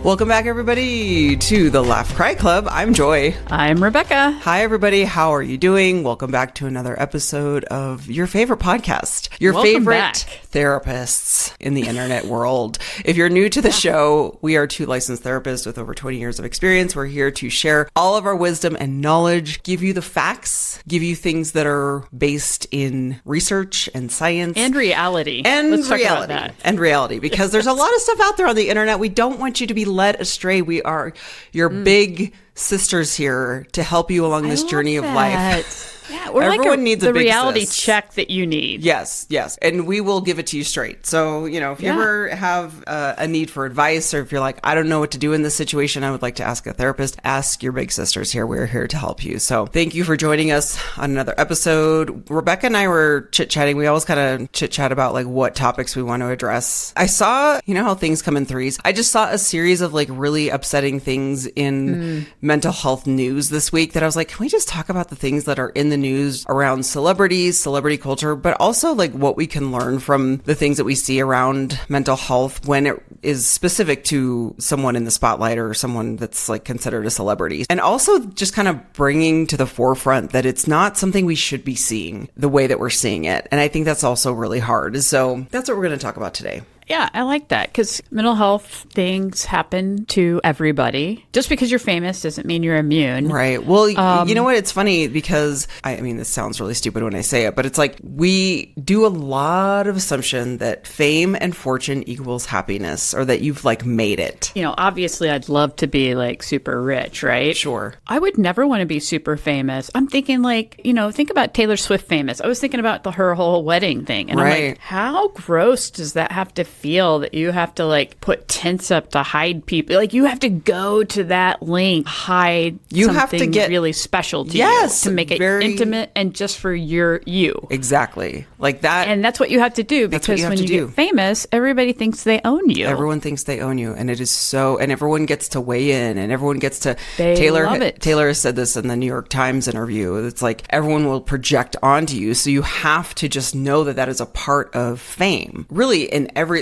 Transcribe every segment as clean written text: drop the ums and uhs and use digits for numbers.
Welcome back, everybody, to the Laugh Cry Club. I'm Joy. I'm Rebecca. Hi, everybody. How are you doing? Welcome back to another episode of your favorite podcast, your favorite therapists in the internet world. If you're new to the show, we are two licensed therapists with over 20 years of experience. We're here to share all of our wisdom and knowledge, give you the facts, give you things that are based in research and science. And reality. Let's talk about that. And reality, because there's a lot of stuff out there on the internet. We don't want you to be led astray. We are your big sisters here to help you along this journey of life. Yeah, we're everyone needs a big reality sis. check that you need. Yes. And we will give it to you straight. So, if you ever have a need for advice, or if you're like, I don't know what to do in this situation, I would like to ask a therapist, ask your big sisters here. We're here to help you. So thank you for joining us on another episode. Rebecca and I were chit-chatting. We always kind of chit-chat about like what topics we want to address. I saw, how things come in threes. I just saw a series of like really upsetting things in mental health news this week that I was like, can we just talk about the things that are in the news around celebrities, celebrity culture, but also like what we can learn from the things that we see around mental health when it is specific to someone in the spotlight or someone that's like considered a celebrity. And also just kind of bringing to the forefront that it's not something we should be seeing the way that we're seeing it. And I think that's also really hard. So that's what we're going to talk about today. Yeah, I like that because mental health things happen to everybody. Just because you're famous doesn't mean you're immune. Right. Well, you know what? It's funny because, I mean, this sounds really stupid when I say it, but it's like we do a lot of assumption that fame and fortune equals happiness or that you've like made it. Obviously I'd love to be like super rich, right? Sure. I would never want to be super famous. I'm thinking like, think about Taylor Swift famous. I was thinking about her whole wedding thing. And I'm like, how gross does that have to feel that you have to like put tents up to hide people? Like you have to go to that length, hide something really special to you to make it intimate and just for you. Exactly. Like that. And that's what you have to do because when you get famous, everybody thinks they own you. Everyone thinks they own you. And it is so, and everyone gets to weigh in and everyone gets to, love it. Taylor has said this in the New York Times interview. It's like everyone will project onto you. So you have to just know that that is a part of fame. Really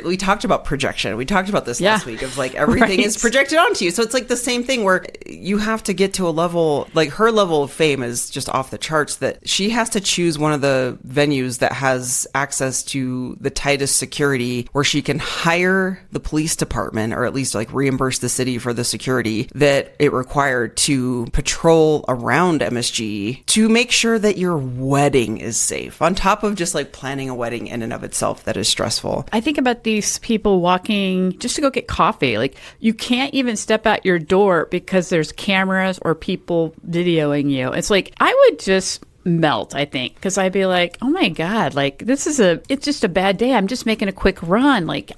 we talked about projection. We talked about this last week of like everything is projected onto you. So it's like the same thing where you have to get to a level, like her level of fame is just off the charts that she has to choose one of the venues that has access to the tightest security where she can hire the police department or at least like reimburse the city for the security that it required to patrol around MSG to make sure that your wedding is safe on top of just like planning a wedding in and of itself that is stressful. I think about these people walking just to go get coffee. Like you can't even step out your door because there's cameras or people videoing you. It's like I would just melt, I think, because I'd be like, oh my God, like it's just a bad day. I'm just making a quick run. Like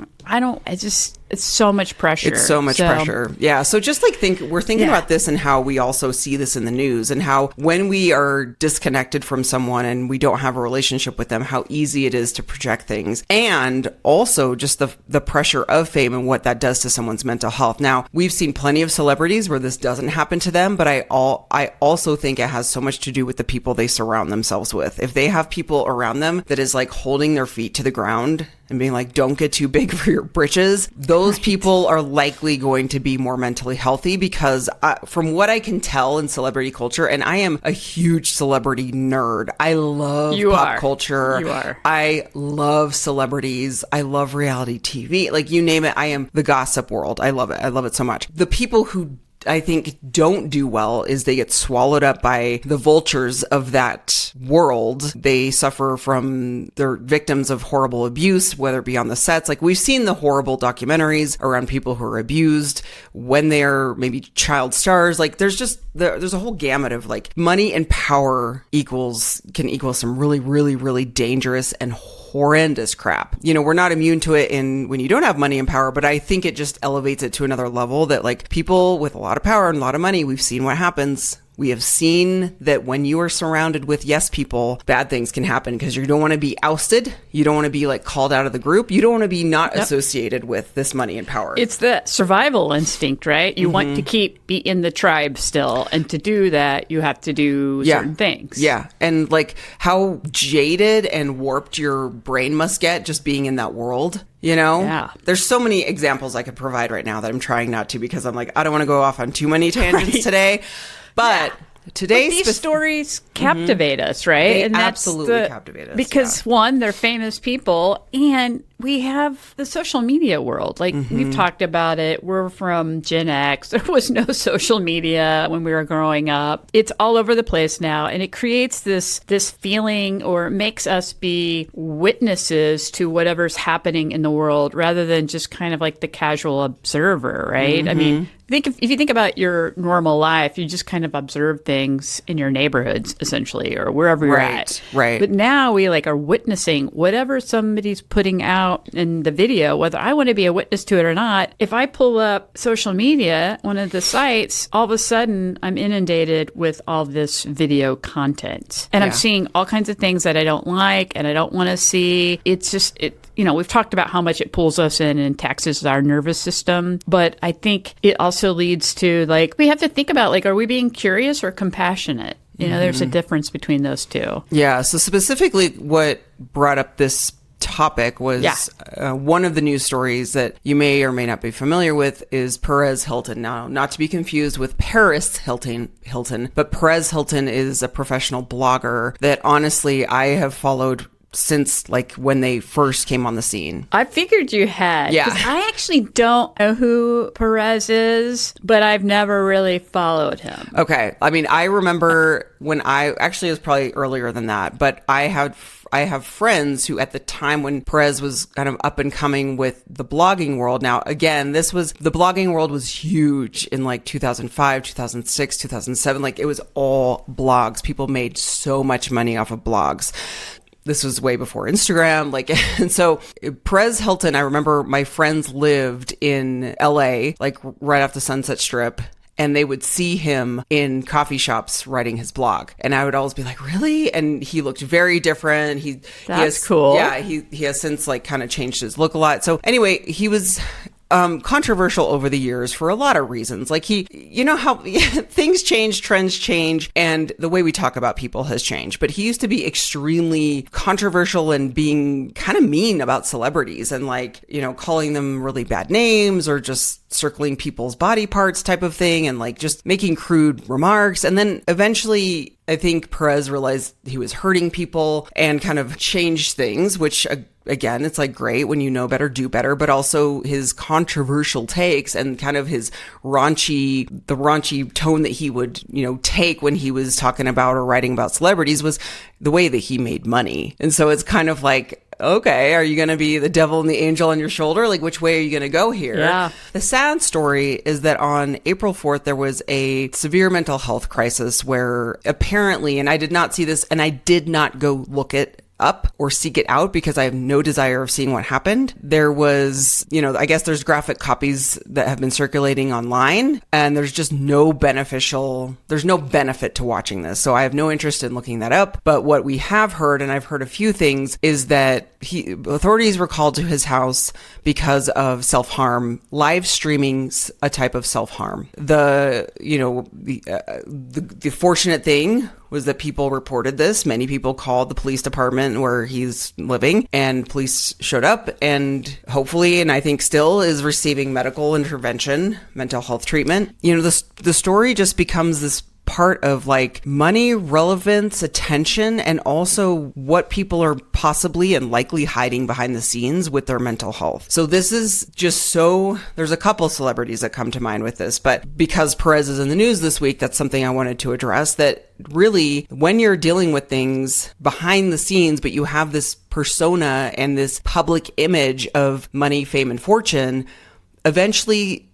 it's so much pressure. It's so much pressure. Yeah. So just like we're thinking about this and how we also see this in the news and how when we are disconnected from someone and we don't have a relationship with them, how easy it is to project things. And also just the pressure of fame and what that does to someone's mental health. Now, we've seen plenty of celebrities where this doesn't happen to them, but I also think it has so much to do with the people they surround themselves with. If they have people around them that is like holding their feet to the ground and being like, don't get too big for your britches, those people are likely going to be more mentally healthy because from what I can tell in celebrity culture, and I am a huge celebrity nerd. I love pop culture. You are. I love celebrities. I love reality TV. Like you name it, I am the gossip world. I love it. I love it so much. The people who I think don't do well is they get swallowed up by the vultures of that world. They suffer from, they're victims of horrible abuse, whether it be on the sets. Like we've seen the horrible documentaries around people who are abused when they're maybe child stars. Like there's a whole gamut of like money and power can equal some really, really, really dangerous and horrendous crap. We're not immune to it when you don't have money and power, but I think it just elevates it to another level that like people with a lot of power and a lot of money, we've seen what happens. We have seen that when you are surrounded with yes people, bad things can happen because you don't want to be ousted. You don't want to be like called out of the group. You don't want to be not associated with this money and power. It's the survival instinct, right? You want to be in the tribe still. And to do that, you have to do certain things. Yeah. And like how jaded and warped your brain must get just being in that world. You know? Yeah. There's so many examples I could provide right now that I'm trying not to because I'm like, I don't want to go off on too many tangents today. But today's these stories captivate us, right? They absolutely captivate us. Because one, they're famous people, and we have the social media world. Like we've talked about it. We're from Gen X. There was no social media when we were growing up. It's all over the place now, and it creates this feeling, or makes us be witnesses to whatever's happening in the world rather than just kind of like the casual observer, right? I mean, if you think about your normal life, you just kind of observe things in your neighborhoods, essentially, or wherever you're at. Right. But now we like are witnessing whatever somebody's putting out in the video, whether I want to be a witness to it or not. If I pull up social media, one of the sites, all of a sudden I'm inundated with all this video content. And I'm seeing all kinds of things that I don't like and I don't want to see. It's just, we've talked about how much it pulls us in and taxes our nervous system. But I think it also leads to we have to think about are we being curious or compassionate? There's a difference between those two. Yeah. So specifically what brought up this topic was one of the news stories that you may or may not be familiar with is Perez Hilton. Now, not to be confused with Paris Hilton, but Perez Hilton is a professional blogger that honestly I have followed since when they first came on the scene. I figured you had. Yeah. 'Cause I actually don't know who Perez is, but I've never really followed him. Okay. I mean, I remember when it was probably earlier than that, but I have friends who at the time when Perez was kind of up and coming with the blogging world. Now, again, the blogging world was huge in 2005, 2006, 2007. It was all blogs. People made so much money off of blogs. This was way before Instagram. And so Perez Hilton, I remember my friends lived in LA, right off the Sunset Strip. And they would see him in coffee shops writing his blog. And I would always be like, really? And he looked very different. That's cool. Yeah, he has since kind of changed his look a lot. So anyway, he was controversial over the years for a lot of reasons. How things change, trends change, and the way we talk about people has changed. But he used to be extremely controversial and being kind of mean about celebrities and calling them really bad names or just circling people's body parts type of thing and just making crude remarks. And then eventually I think Perez realized he was hurting people and kind of changed things, which again, it's great when you know better, do better, but also his controversial takes and kind of the raunchy tone that he would, take when he was talking about or writing about celebrities was the way that he made money. And so it's kind of okay, are you going to be the devil and the angel on your shoulder? Which way are you going to go here? Yeah. The sad story is that on April 4th, there was a severe mental health crisis where apparently, and I did not see this, and I did not go look it up or seek it out because I have no desire of seeing what happened. There was, I guess there's graphic copies that have been circulating online and there's just no benefit to watching this. So I have no interest in looking that up. But what we have heard, and I've heard a few things, is that authorities were called to his house because of self-harm, live streaming a type of self-harm. The fortunate thing was that people reported this. Many people called the police department where he's living and police showed up and hopefully, and I think still is receiving medical intervention, mental health treatment. The story just becomes this part of money, relevance, attention, and also what people are possibly and likely hiding behind the scenes with their mental health. So this is just there's a couple celebrities that come to mind with this, but because Perez is in the news this week, that's something I wanted to address, that really when you're dealing with things behind the scenes, but you have this persona and this public image of money, fame, and fortune, eventually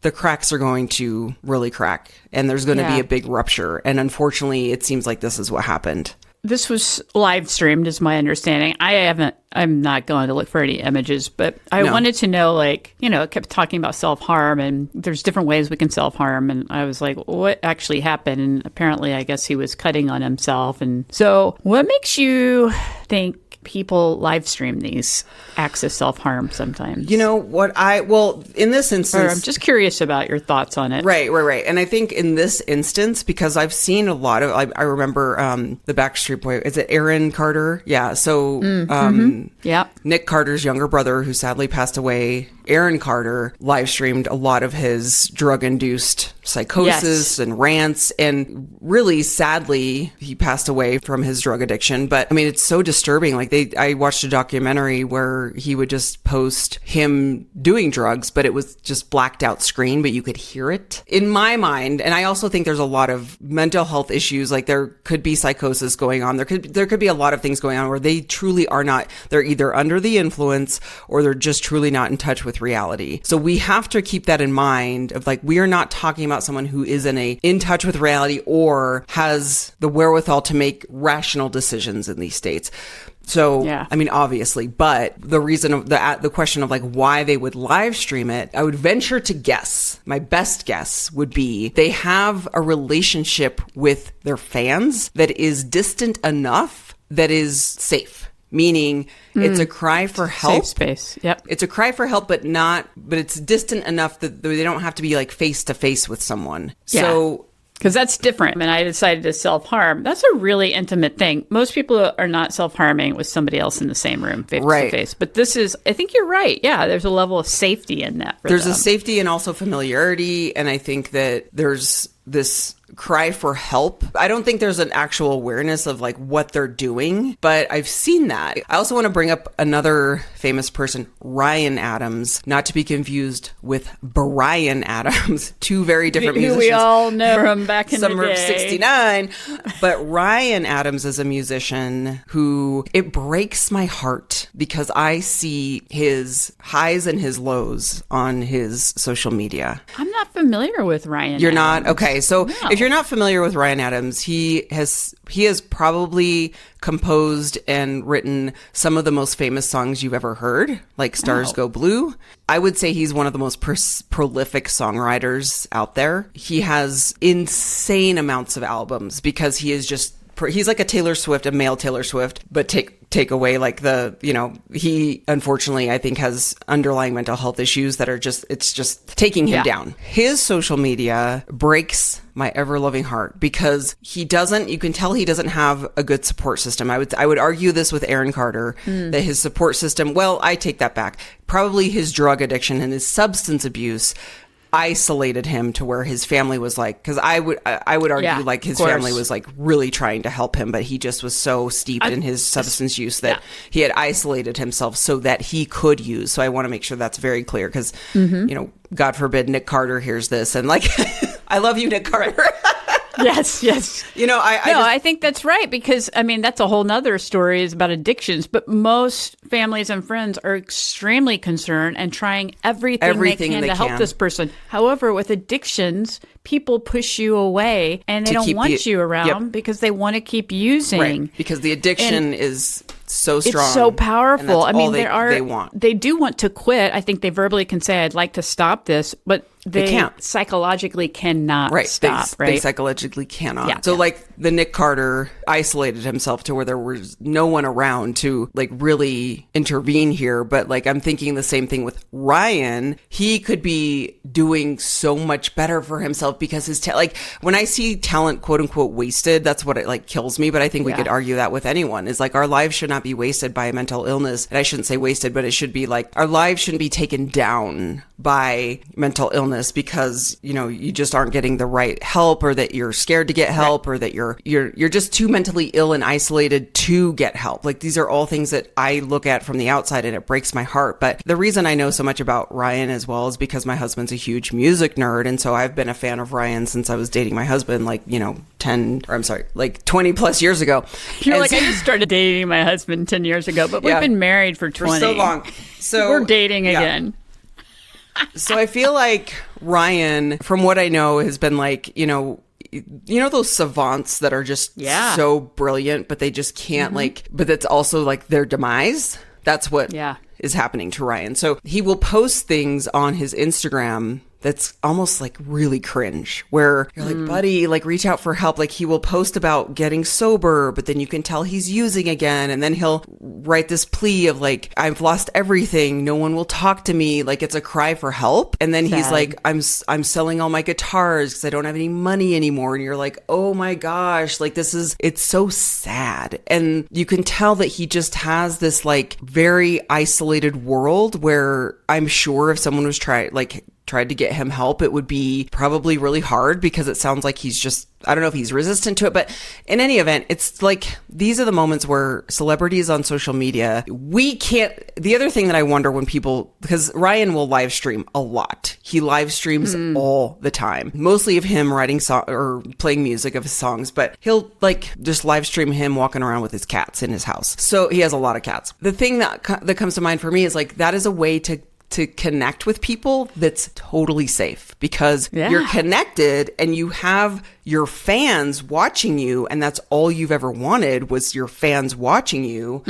the cracks are going to really crack and there's going to be a big rupture. And unfortunately, it seems like this is what happened. This was live streamed, is my understanding. I'm not going to look for any images, but I wanted to know, it kept talking about self-harm and there's different ways we can self-harm. And I was like, what actually happened? And apparently, I guess he was cutting on himself. And so what makes you think people live stream these acts of self-harm sometimes? You know what in this instance, I'm just curious about your thoughts on it. Right. And I think in this instance, because I've seen a lot of, I remember the Backstreet Boy, is it Aaron Carter? Yeah. So Yeah. Nick Carter's younger brother, who sadly passed away, Aaron Carter, live streamed a lot of his drug-induced psychosis and rants. And really, sadly, he passed away from his drug addiction. But I mean, it's so disturbing. Like I watched a documentary where he would just post him doing drugs, but it was just blacked out screen, but you could hear it. In my mind, and I also think there's a lot of mental health issues. Like there could be psychosis going on. There could be a lot of things going on where they truly are not, they're either under the influence or they're just truly not in touch with reality. So we have to keep that in mind of like, we are not talking about someone who is in touch with reality or has the wherewithal to make rational decisions in these states. So, I mean, obviously, but the reason of the question of like why they would live stream it, I would venture to guess, my best guess would be they have a relationship with their fans that is distant enough that is safe. Meaning it's a cry for help. Safe space. Yep. It's a cry for help, but it's distant enough that they don't have to be like face to face with someone. Yeah. So, because that's different. When I decided to self-harm, that's a really intimate thing. Most people are not self-harming with somebody else in the same room, face to face. But this is, I think you're right. Yeah, there's a level of safety in that. There's a safety and also familiarity. And I think that there's this cry for help. I don't think there's an actual awareness of like what they're doing, but I've seen that. I also want to bring up another famous person, Ryan Adams, not to be confused with Bryan Adams, two very different musicians. We all know from back in Summer the of day. '69. But Ryan Adams is a musician who, it breaks my heart because I see his highs and his lows on his social media. I'm not familiar with Ryan You're Adams. not? Okay. So No. if you're not familiar with Ryan Adams, he has probably composed and written some of the most famous songs you've ever heard, like Stars Go Blue. I would say he's one of the most prolific songwriters out there. He has insane amounts of albums because he is just he's like a Taylor Swift, a male Taylor Swift, but take away like he unfortunately I think has underlying mental health issues that are it's just taking him down. His social media breaks my ever loving heart because you can tell he doesn't have a good support system. I would argue this with Aaron Carter, that his support system, well, I take that back. Probably his drug addiction and his substance abuse isolated him to where his family was like, because I would argue like his family was like really trying to help him, but he just was so steeped in his substance use that he had isolated himself so that he could use. So I want to make sure that's very clear because, God forbid Nick Carter hears this and like, I love you, Nick Carter. Yes. I think that's right because, I mean, that's a whole nother story is about addictions, but most families and friends are extremely concerned and trying everything they can to help this person. However, with addictions, people push you away and they don't want you around because they want to keep using. Right. Because the addiction is so strong. It's so powerful. I mean, they do want to quit. I think they verbally can say, I'd like to stop this, but they can't. Psychologically cannot stop, They psychologically cannot. Yeah. So like the Nick Carter isolated himself to where there was no one around to like really intervene here. But like I'm thinking the same thing with Ryan. He could be doing so much better for himself because his like when I see talent quote unquote wasted, that's what it like kills me. But I think we could argue that with anyone is like our lives should not be wasted by a mental illness. And I shouldn't say wasted, but it should be like our lives shouldn't be taken down by mental illness because you just aren't getting the right help or that you're scared to get help or that you're just too mentally ill and isolated to get help. Like these are all things that I look at from the outside and it breaks my heart. But the reason I know so much about Ryan as well is because my husband's a huge music nerd, and so I've been a fan of Ryan since I was dating my husband 20 plus years ago. You're like, I just started dating my husband 10 years ago, but we've been married for 20. For so long. So we're dating again. So I feel like Ryan, from what I know, has been like, those savants that are just so brilliant, but they just can't but that's also like their demise. That's what is happening to Ryan. So he will post things on his Instagram that's almost like really cringe, where you're like, buddy, like reach out for help. Like he will post about getting sober, but then you can tell he's using again. And then he'll write this plea of like, I've lost everything. No one will talk to me. Like it's a cry for help. And then he's like, I'm selling all my guitars because I don't have any money anymore. And you're like, oh my gosh, like it's so sad. And you can tell that he just has this like very isolated world where I'm sure if someone was tried to get him help, it would be probably really hard because it sounds like he's just, I don't know if he's resistant to it, but in any event, it's like, these are the moments where celebrities on social media, the other thing that I wonder when people, because Ryan will live stream a lot. He live streams all the time, mostly of him writing or playing music of his songs, but he'll like just live stream him walking around with his cats in his house. So he has a lot of cats. The thing that comes to mind for me is like, that is a way to connect with people that's totally safe because you're connected and you have your fans watching you, and that's all you've ever wanted was your fans watching you.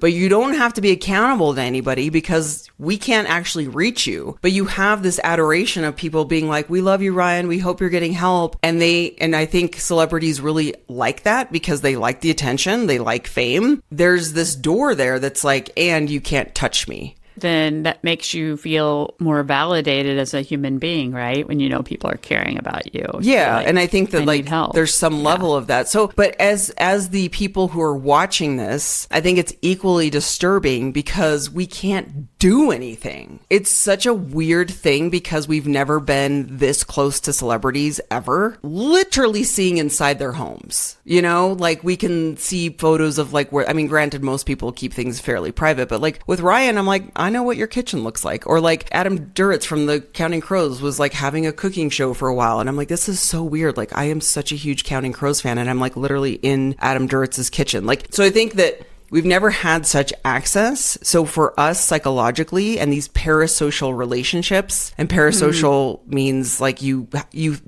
But you don't have to be accountable to anybody because we can't actually reach you. But you have this adoration of people being like, we love you, Ryan. We hope you're getting help. And I think celebrities really like that because they like the attention. They like fame. There's this door there that's like, and you can't touch me. Then that makes you feel more validated as a human being, right? When you know people are caring about you. Yeah, like, and I think that like there's some level of that. So, but as the people who are watching this, I think it's equally disturbing because we can't do anything. It's such a weird thing because we've never been this close to celebrities ever. Literally seeing inside their homes. You know, like we can see photos of like where, I mean, granted, most people keep things fairly private, but like with Ryan, I'm like, I know what your kitchen looks like. Or like Adam Duritz from the Counting Crows was like having a cooking show for a while. And I'm like, this is so weird. Like I am such a huge Counting Crows fan and I'm like literally in Adam Duritz's kitchen. Like, so I think that we've never had such access. So for us psychologically and these parasocial relationships, and parasocial means like you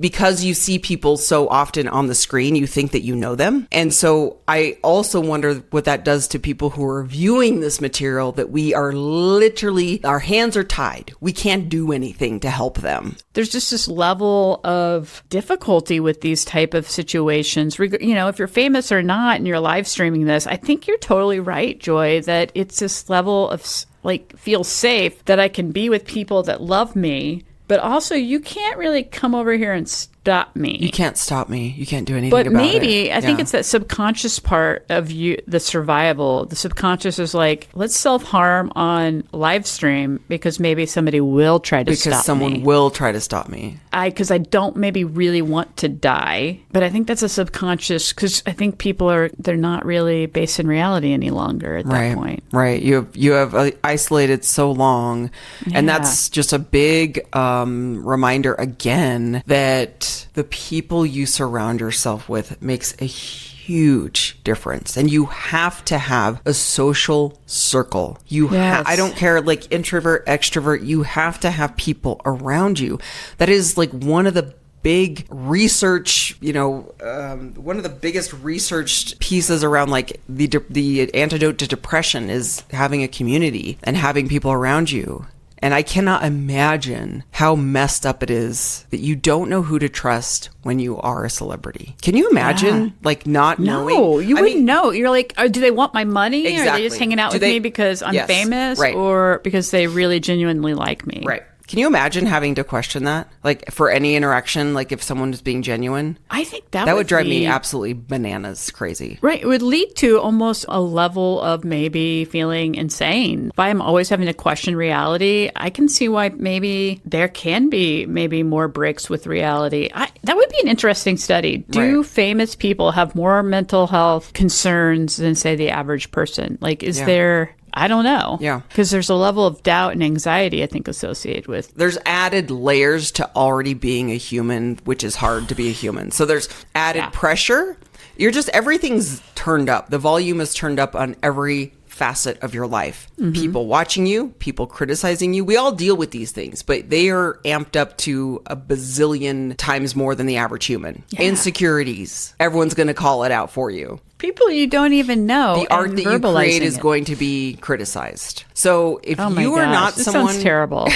because you see people so often on the screen, you think that you know them. And so I also wonder what that does to people who are viewing this material, that we are literally, our hands are tied. We can't do anything to help them. There's just this level of difficulty with these type of situations. You know, if you're famous or not and you're live streaming this, I think you're totally right, Joy, that it's this level of like feel safe that I can be with people that love me, but also you can't really come over here and stop me. You can't stop me. You can't do anything about it. But maybe, I think it's that subconscious part of you, the survival. The subconscious is like, let's self-harm on live stream because maybe somebody will try to stop me. Because someone will try to stop me. Because I don't maybe really want to die. But I think that's a subconscious, because I think people they're not really based in reality any longer at that point. Right. You have isolated so long. Yeah. And that's just a big reminder again that the people you surround yourself with makes a huge difference. And you have to have a social circle. I don't care, like introvert, extrovert, you have to have people around you. That is like one of the big research, one of the biggest researched pieces around like the antidote to depression is having a community and having people around you. And I cannot imagine how messed up it is that you don't know who to trust when you are a celebrity. Can you imagine like not knowing? No, you wouldn't know. You're like, do they want my money? Exactly. Or are they just hanging out with me because I'm famous? Right. Or because they really genuinely like me? Right. Can you imagine having to question that? Like for any interaction, like if someone is being genuine? I think that would drive me absolutely bananas crazy. Right. It would lead to almost a level of maybe feeling insane. If I'm always having to question reality, I can see why maybe there can be maybe more breaks with reality. That would be an interesting study. Do famous people have more mental health concerns than, say, the average person? Like, is there... I don't know. Yeah. Because there's a level of doubt and anxiety, I think, associated with. There's added layers to already being a human, which is hard to be a human. So there's added pressure. Everything's turned up. The volume is turned up on every facet of your life. People watching you, people criticizing you. We all deal with these things, but they are amped up to a bazillion times more than the average human. Insecurities. Everyone's going to call it out for you. People you don't even know. The art that you create is going to be criticized. So if you are not someone... sounds terrible.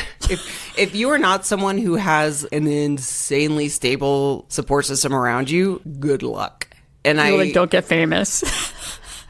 If you are not someone who has an insanely stable support system around you, good luck. And don't get famous.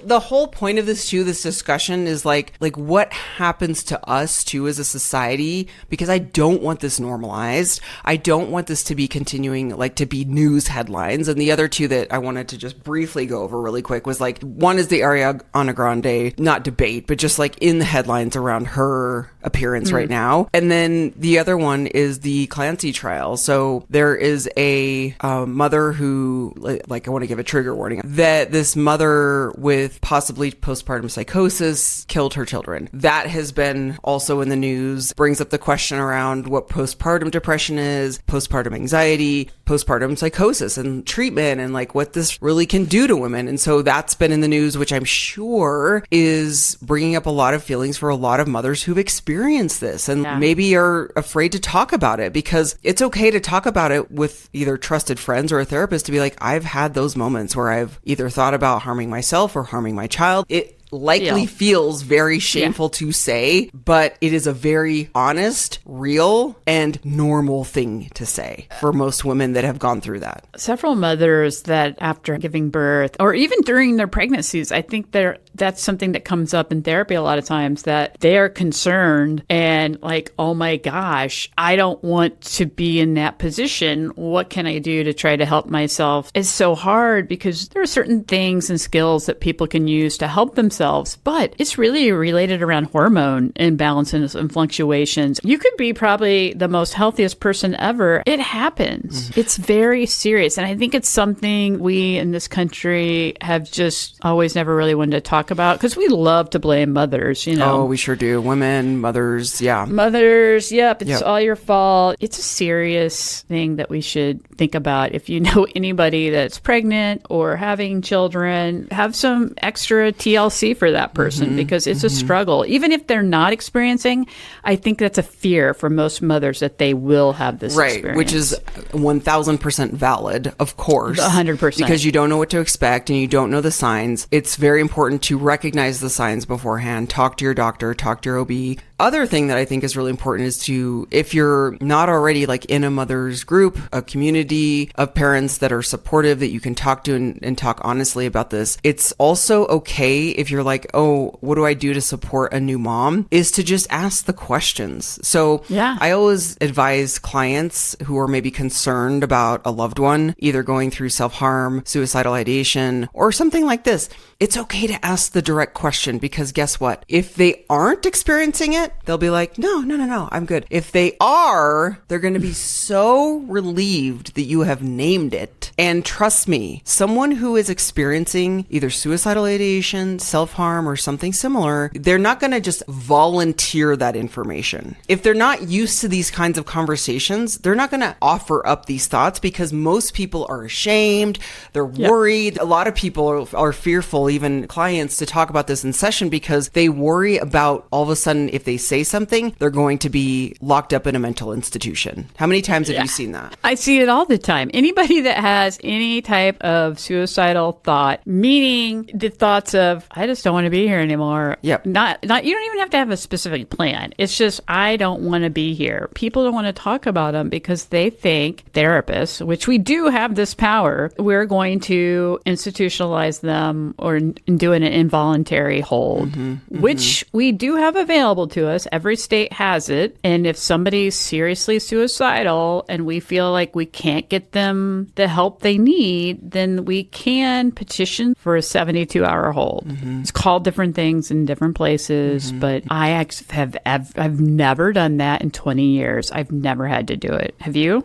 The whole point of this discussion is like what happens to us too as a society, because I don't want this normalized. I don't want this to be continuing to be news headlines. And the other two that I wanted to just briefly go over really quick was one is the Ariana Grande, not debate, but just in the headlines around her appearance right now. And then the other one is the Clancy trial. So there is a mother who, I want to give a trigger warning, that this mother with possibly postpartum psychosis killed her children. That has been also in the news, brings up the question around what postpartum depression is, postpartum anxiety, postpartum psychosis and treatment, and what this really can do to women. And so that's been in the news, which I'm sure is bringing up a lot of feelings for a lot of mothers who've experienced this and maybe are afraid to talk about it, because it's okay to talk about it with either trusted friends or a therapist, to be like, I've had those moments where I've either thought about harming myself or harming my child. It likely feels very shameful to say, but it is a very honest, real, and normal thing to say for most women that have gone through that. Several mothers that after giving birth or even during their pregnancies, I think that's something that comes up in therapy a lot of times, that they are concerned and oh my gosh, I don't want to be in that position. What can I do to try to help myself? It's so hard because there are certain things and skills that people can use to help themselves, but it's really related around hormone imbalances and fluctuations. You could be probably the most healthiest person ever. It happens. It's very serious. And I think it's something we in this country have just always never really wanted to talk about, because we love to blame mothers, Oh, we sure do. Women, mothers, Mothers, it's all your fault. It's a serious thing that we should think about. If you know anybody that's pregnant or having children, have some extra TLC for that person, because it's a struggle. Even if they're not experiencing, I think that's a fear for most mothers that they will have this experience. Which is 1,000% valid, of course. 100%. Because you don't know what to expect and you don't know the signs. It's very important to recognize the signs beforehand. Talk to your doctor, talk to your OB. Other thing that I think is really important is to, if you're not already in a mother's group, a community of parents that are supportive, that you can talk to and talk honestly about this, it's also okay if you're oh, what do I do to support a new mom, is to just ask the questions. So I always advise clients who are maybe concerned about a loved one, either going through self-harm, suicidal ideation, or something like this. It's okay to ask the direct question, because guess what? If they aren't experiencing it, they'll be like, no, I'm good. If they are, they're going to be so relieved that you have named it. And trust me, someone who is experiencing either suicidal ideation, self-harm, or something similar, they're not going to just volunteer that information. If they're not used to these kinds of conversations, they're not going to offer up these thoughts, because most people are ashamed, they're worried. A lot of people are fearful, even clients, to talk about this in session, because they worry about all of a sudden, if they say something, they're going to be locked up in a mental institution. How many times have you seen that? I see it all the time. Anybody that has any type of suicidal thought, meaning the thoughts of, I just don't want to be here anymore. Yep. Not you don't even have to have a specific plan. It's just, I don't want to be here. People don't want to talk about them because they think therapists, which we do have this power, we're going to institutionalize them or do an involuntary hold, which we do have available to us. Every state has it. And if somebody's seriously suicidal and we feel like we can't get them the help they need, then we can petition for a 72-hour hold. It's called different things in different places, but I've never done that in 20 years. I've never had to do it. Have you?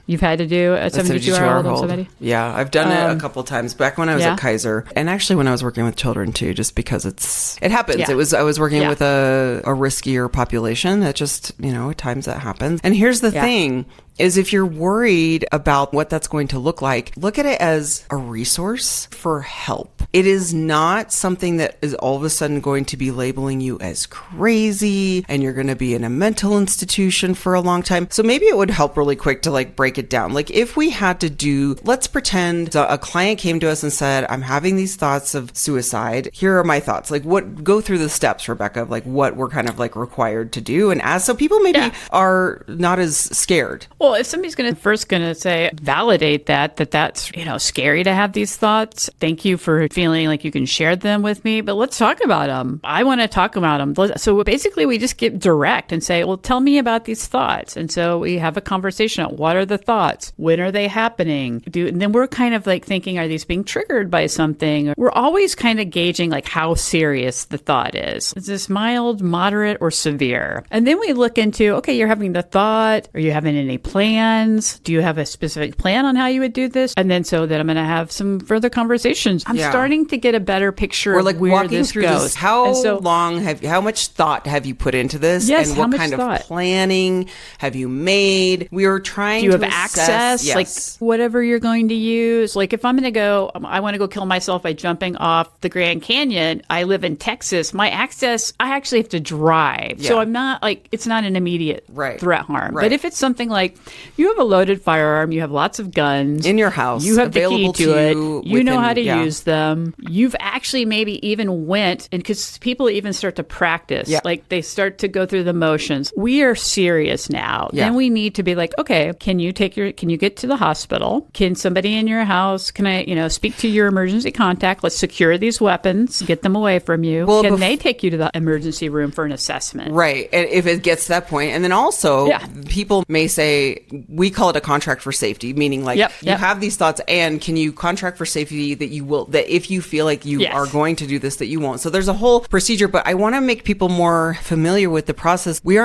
You've had to do a 72-hour hold on somebody? Yeah, I've done it a couple times back when I was at Kaiser, and actually when I was working with children too, just because it happens. I was working with a riskier population. That just, at times that happens. And here's the thing. is if you're worried about what that's going to look like, look at it as a resource for help. It is not something that is all of a sudden going to be labeling you as crazy and you're going to be in a mental institution for a long time. So maybe it would help really quick to like break it down. Like if we had to do, let's pretend a client came to us and said, I'm having these thoughts of suicide. Here are my thoughts. Like go through the steps, Rebecca, of like what we're kind of like required to do. And as so people maybe are not as scared. Well, if somebody's going to say, validate that's, scary to have these thoughts. Thank you for feeling like you can share them with me, but let's talk about them. I want to talk about them. So basically we just get direct and say, well, tell me about these thoughts. And so we have a conversation on what are the thoughts? When are they happening? And then we're kind of like thinking, are these being triggered by something? We're always kind of gauging like how serious the thought is. Is this mild, moderate, or severe? And then we look into, okay, you're having the thought. Are you having any plans? Do you have a specific plan on how you would do this? And then so that I'm going to have some further conversations. I'm starting to get a better picture of like where walking this through goes. This. How much thought have you put into this? Yes, and what kind of planning have you made? We were trying to do you have access? Yes. Like whatever you're going to use. Like if I'm going to go, I want to go kill myself by jumping off the Grand Canyon. I live in Texas. My access, I actually have to drive. Yeah. So I'm not like, it's not an immediate threat harm. Right. But if it's something like you have a loaded firearm, you have lots of guns in your house, you have the key to it, you know how to use them. You've actually maybe even went, and because people even start to practice, like they start to go through the motions. We are serious now. Then we need to be like, okay, can you get to the hospital? Can somebody in your house, can I, speak to your emergency contact? Let's secure these weapons, get them away from you. Well, can they take you to the emergency room for an assessment? Right. And if it gets to that point, and then also people may say, we call it a contract for safety, meaning like you have these thoughts and can you contract for safety that you will, that if you feel like you are going to do this, that you won't. So there's a whole procedure, but I want to make people more familiar with the process. Police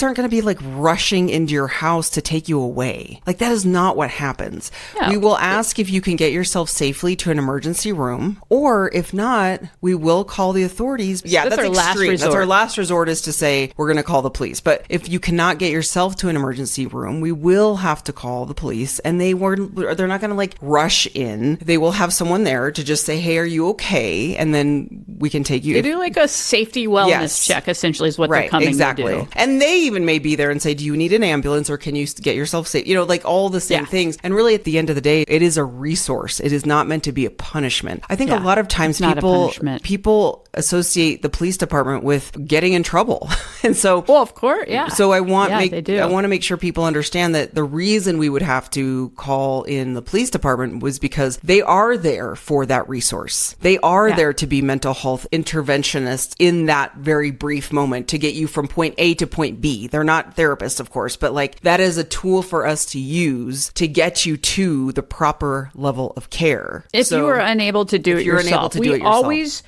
aren't going to be like rushing into your house to take you away. Like that is not what happens. No. We will ask if you can get yourself safely to an emergency room, or if not, we will call the authorities. Yeah, that's our extreme. Last resort. That's our last resort, is to say we're going to call the police. But if you cannot get yourself to an emergency room, we will have to call the police, and they're not going to like rush in. They will have someone there to just say, hey, are you okay? And then we can take you. They do like a safety wellness check, essentially, is what they're coming to do. And they even may be there and say, do you need an ambulance, or can you get yourself safe? Like all the same things. And really at the end of the day, it is a resource. It is not meant to be a punishment. I think a lot of times people associate the police department with getting in trouble. And so, well, of course, yeah. So I want to make sure people understand that the reason we would have to call in the police department was because they are there for that resource. They are there to be mental health interventionists in that very brief moment to get you from point A to point B. They're not therapists, of course, but like that is a tool for us to use to get you to the proper level of care. If you are unable to do it yourself, we always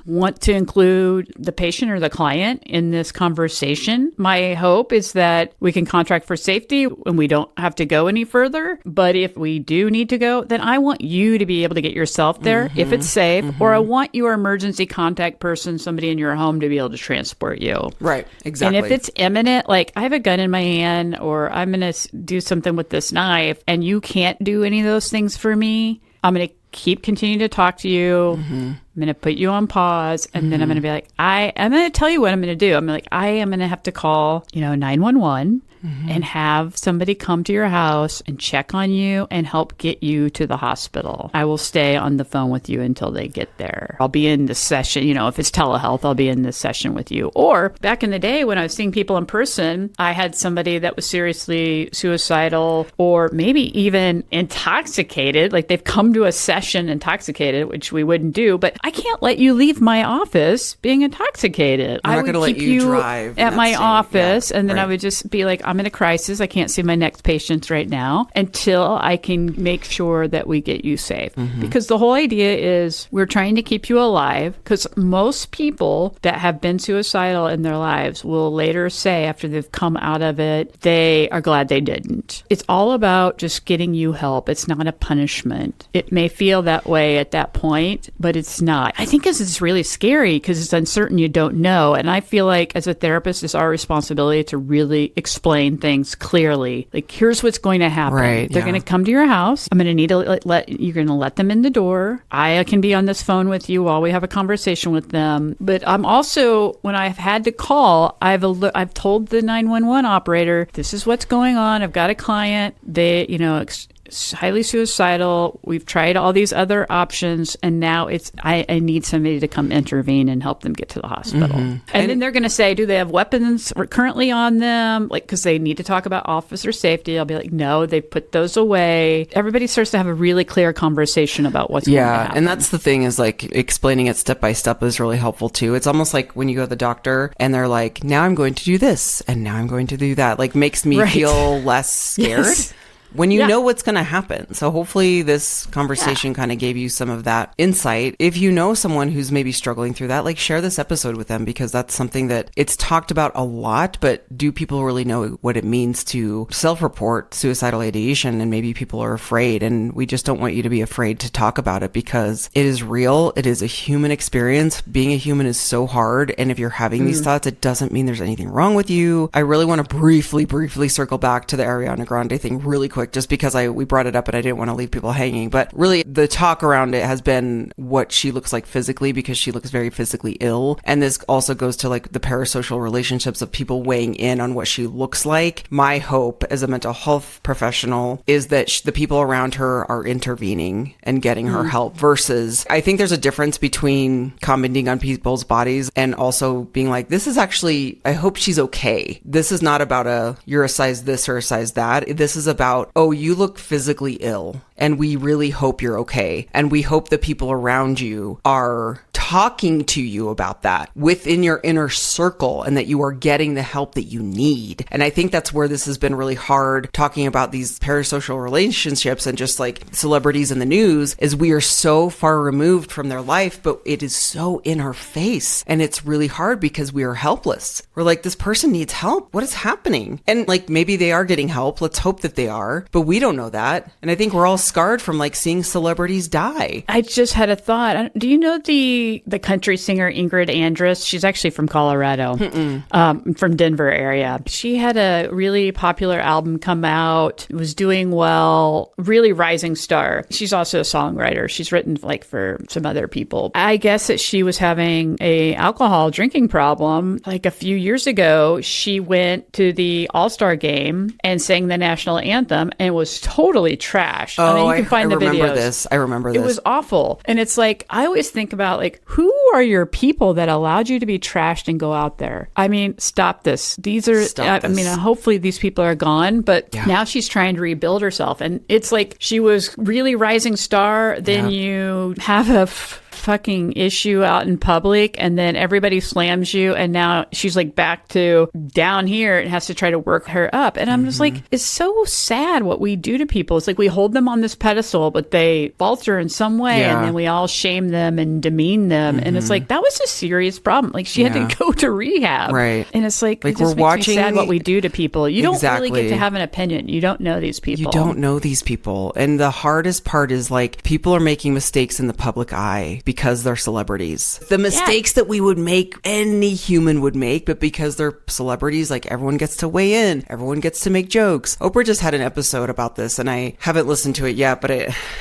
want to include the patient or the client in this conversation. My hope is that we can contract for safety and we don't have to go any further. But if we do need to go, then I want you to be able to get yourself there if it's safe, or I want your emergency contact person, somebody in your home, to be able to transport you. Right, exactly. And if it's imminent, like I have a gun in my hand, or I'm going to do something with this knife, and you can't do any of those things for me, I'm going to continue to talk to you. I'm going to put you on pause, and then I'm going to be like, I'm going to tell you what I'm going to do. I'm like, I am going to have to call, 911 and have somebody come to your house and check on you and help get you to the hospital. I will stay on the phone with you until they get there. I'll be in the session, if it's telehealth, I'll be in this session with you. Or back in the day when I was seeing people in person, I had somebody that was seriously suicidal or maybe even intoxicated. Like they've come to a session intoxicated, which we wouldn't do, but I can't let you leave my office being intoxicated. I'm not going to let you drive at my office, and then I would just be like, I'm in a crisis. I can't see my next patients right now until I can make sure that we get you safe. Because the whole idea is we're trying to keep you alive, because most people that have been suicidal in their lives will later say, after they've come out of it, they are glad they didn't. It's all about just getting you help. It's not a punishment. It may feel feel that way at that point, but it's not. I think it's really scary because it's uncertain. You don't know. And I feel like as a therapist, it's our responsibility to really explain things clearly. Like, here's what's going to happen. Right, They're going to come to your house. I'm going to need to you're going to let them in the door. I can be on this phone with you while we have a conversation with them. But I'm also, when I've had to call, I've told the 911 operator, this is what's going on. I've got a client. They, highly suicidal. We've tried all these other options, and now I need somebody to come intervene and help them get to the hospital. And then they're going to say, do they have weapons currently on them? Like, because they need to talk about officer safety. I'll be like, no, they put those away. Everybody starts to have a really clear conversation about what's going to happen. And that's the thing, is like explaining it step by step is really helpful too. It's almost like when you go to the doctor and they're like, now I'm going to do this and now I'm going to do that. Like, makes me feel less scared. Yes. When you know what's going to happen. So hopefully this conversation kind of gave you some of that insight. If you know someone who's maybe struggling through that, like, share this episode with them, because that's something that it's talked about a lot, but do people really know what it means to self-report suicidal ideation? And maybe people are afraid, and we just don't want you to be afraid to talk about it, because it is real. It is a human experience. Being a human is so hard. And if you're having these thoughts, it doesn't mean there's anything wrong with you. I really want to briefly circle back to the Ariana Grande thing really quick, just because we brought it up and I didn't want to leave people hanging. But really, the talk around it has been what she looks like physically, because she looks very physically ill. And this also goes to like the parasocial relationships of people weighing in on what she looks like. My hope as a mental health professional is that the people around her are intervening and getting her help, versus I think there's a difference between commenting on people's bodies and also being like, this is actually, I hope she's okay. This is not about you're a size this or a size that. This is about, oh, you look physically ill and we really hope you're okay. And we hope the people around you are talking to you about that within your inner circle, and that you are getting the help that you need. And I think that's where this has been really hard, talking about these parasocial relationships and just like celebrities in the news, is we are so far removed from their life, but it is so in our face. And it's really hard because we are helpless. We're like, this person needs help. What is happening? And like, maybe they are getting help. Let's hope that they are, but we don't know that. And I think we're all scarred from like seeing celebrities die. I just had a thought. Do you know the country singer Ingrid Andress? She's actually from Colorado, from Denver area. She had a really popular album come out. It was doing well, really rising star. She's also a songwriter. She's written like for some other people. I guess that she was having a alcohol drinking problem. Like a few years ago, she went to the All-Star game and sang the national anthem and was totally trashed. Oh, and then you can find the videos. I remember this. It was awful. And it's like, I always think about like, who are your people that allowed you to be trashed and go out there? I mean, stop this. These are, I mean, hopefully these people are gone, but now she's trying to rebuild herself. And it's like, she was really rising star. Then you have a fucking issue out in public, and then everybody slams you, and now she's like back to down here and has to try to work her up. And I'm just like, it's so sad what we do to people. It's like we hold them on this pedestal, but they falter in some way, and then we all shame them and demean them. And it's like, that was a serious problem. Like, she had to go to rehab. Right. And it's like it just makes me sad what we do to people. You don't really get to have an opinion. You don't know these people. You don't know these people. And the hardest part is like, people are making mistakes in the public eye because they're celebrities. The mistakes that we would make, any human would make, but because they're celebrities, like, everyone gets to weigh in, everyone gets to make jokes. Oprah just had an episode about this, and I haven't listened to it yet, but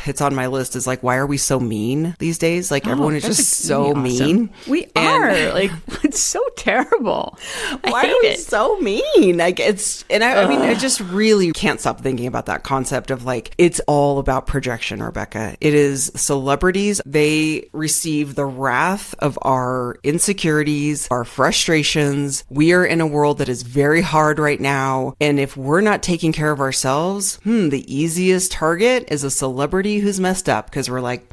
it's on my list. Is like, why are we so mean these days? Like, everyone is just so mean. We are. Like, it's so terrible. Why are we so mean? Like, I mean, I just really can't stop thinking about that concept of like, it's all about projection, Rebecca. It is celebrities. They receive the wrath of our insecurities, our frustrations. We are in a world that is very hard right now. And if we're not taking care of ourselves, the easiest target is a celebrity who's messed up, because we're like,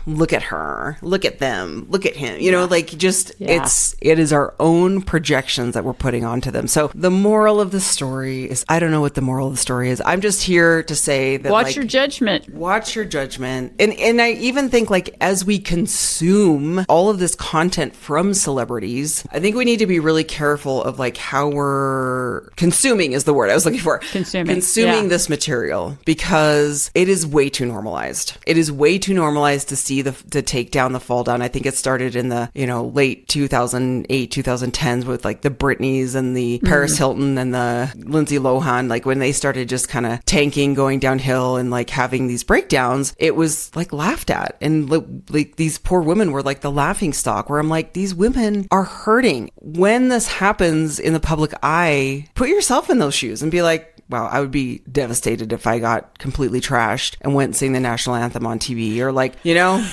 look at her, look at them, look at him, you know, like just, Yeah. it is our own projections that we're putting onto them. So the moral of the story is, I don't know what the moral of the story is. I'm just here to say that Watch your judgment. Watch your judgment. And I even think, like, as we consume all of this content from celebrities, I think we need to be really careful of like how we're consuming is the word I was looking for. Consuming yeah. This material, because it is way too normalized. It is way too normalized to see to take down the fall down. I think it started in the, you know, late 2008, 2010s with like the Britneys and the Paris Hilton and the Lindsay Lohan, like when they started just kind of tanking, going downhill and like having these breakdowns, it was like laughed at. And like these poor women were like the laughing stock, where I'm like, these women are hurting. When this happens in the public eye, put yourself in those shoes and be like, wow, I would be devastated if I got completely trashed and went and sang the national anthem on TV, or like, you know.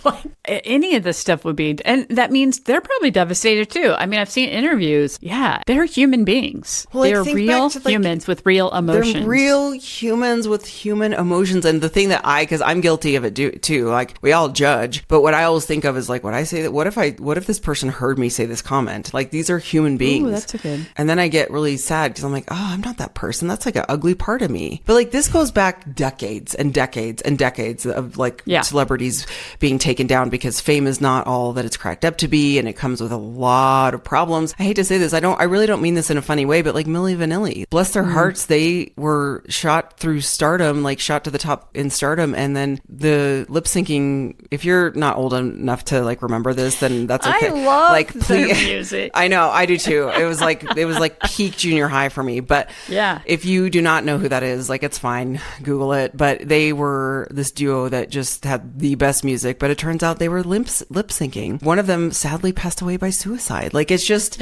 Like, any of this stuff would be, and that means they're probably devastated too. I mean, I've seen interviews. Yeah, they're human beings. Well, they're real humans with real emotions. They're real humans with human emotions. And the thing that because I'm guilty of it too. Like, we all judge, but what I always think of is like, what I say that, what if this person heard me say this comment? Like, these are human beings. Ooh, that's a good. And then I get really sad because I'm like, oh, I'm not that person. That's like an ugly part of me. But like, this goes back decades and decades and decades of like celebrities being taken down because fame is not all that it's cracked up to be, and it comes with a lot of problems. I hate to say this, I really don't mean this in a funny way, but like Milli Vanilli, bless their hearts, they were shot through stardom, like shot to the top in stardom, and then the lip syncing. If you're not old enough to like remember this, then that's okay. I love like their music. I know, I do too. It was like peak junior high for me. But yeah, if you do not know who that is, like, it's fine, Google it. But they were this duo that just had the best music, but it turns out they were lip syncing. One of them sadly passed away by suicide. Like, it's just,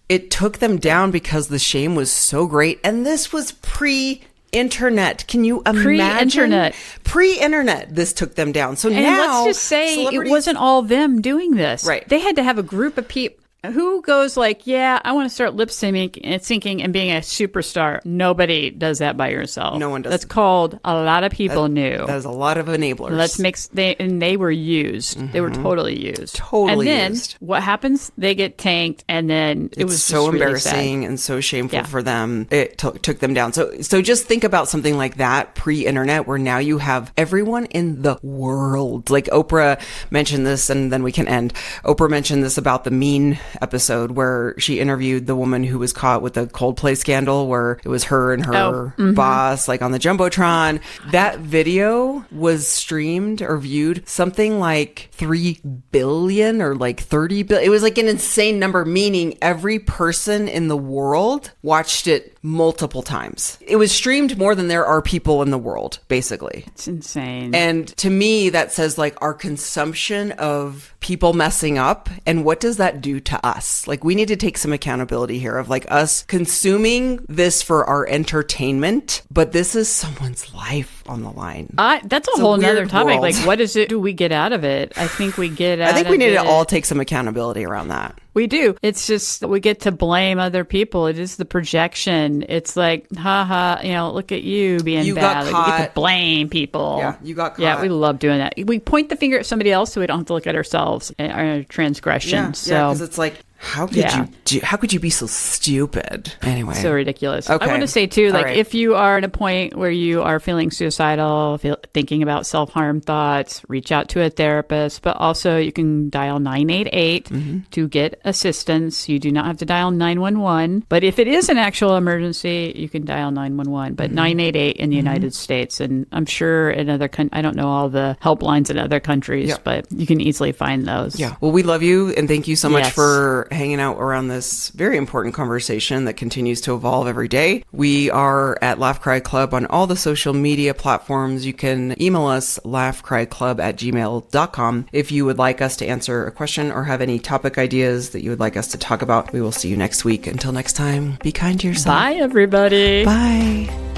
it took them down because the shame was so great. And this was pre-internet. Can you imagine? Pre-internet, this took them down. So and now, let's just say it wasn't all them doing this. Right. They had to have a group of people. Who goes like, yeah, I want to start lip syncing and being a superstar? Nobody does that by yourself. No one does. That's called a lot of people knew. There's a lot of enablers. And they were used. Mm-hmm. They were totally used. Totally and used. What happens? They get tanked, and then it was so just embarrassing really and so shameful for them. It took them down. So just think about something like that pre-internet, where now you have everyone in the world. Like Oprah mentioned this, and then we can end. Oprah mentioned this about the Mean episode where she interviewed the woman who was caught with the Coldplay scandal, where it was her and her boss like on the Jumbotron. That video was streamed or viewed something like 3 billion or like 30 billion. It was like an insane number, meaning every person in the world watched it multiple times. It was streamed more than there are people in the world, basically. It's insane. And to me, that says like our consumption of people messing up, and what does that do to us? Like, we need to take some accountability here of like us consuming this for our entertainment, but this is someone's life on the line. That's a whole nother topic. Like, what is it? Do we get out of it? I think we get out of it. I think we need to all take some accountability around that. We do. It's just we get to blame other people. It is the projection. It's like, haha, look at you being bad. Like, we get to blame people. Yeah, you got caught. Yeah, we love doing that. We point the finger at somebody else so we don't have to look at ourselves and our transgressions. Yeah, because it's like, how could you be so stupid? Anyway. So ridiculous. Okay. I want to say too, like, right. if you are at a point where you are feeling suicidal, thinking about self-harm thoughts, reach out to a therapist, but also you can dial 988 to get assistance. You do not have to dial 911, but if it is an actual emergency, you can dial 911, but 988 in the United States. And I'm sure in other I don't know all the helplines in other countries, but you can easily find those. Yeah. Well, we love you, and thank you so much for hanging out around this very important conversation that continues to evolve every day. We are at Laugh Cry Club on all the social media platforms. You can email us laughcryclub@gmail.com if you would like us to answer a question or have any topic ideas that you would like us to talk about. We will see you next week. Until next time, be kind to yourself. Bye, everybody. Bye.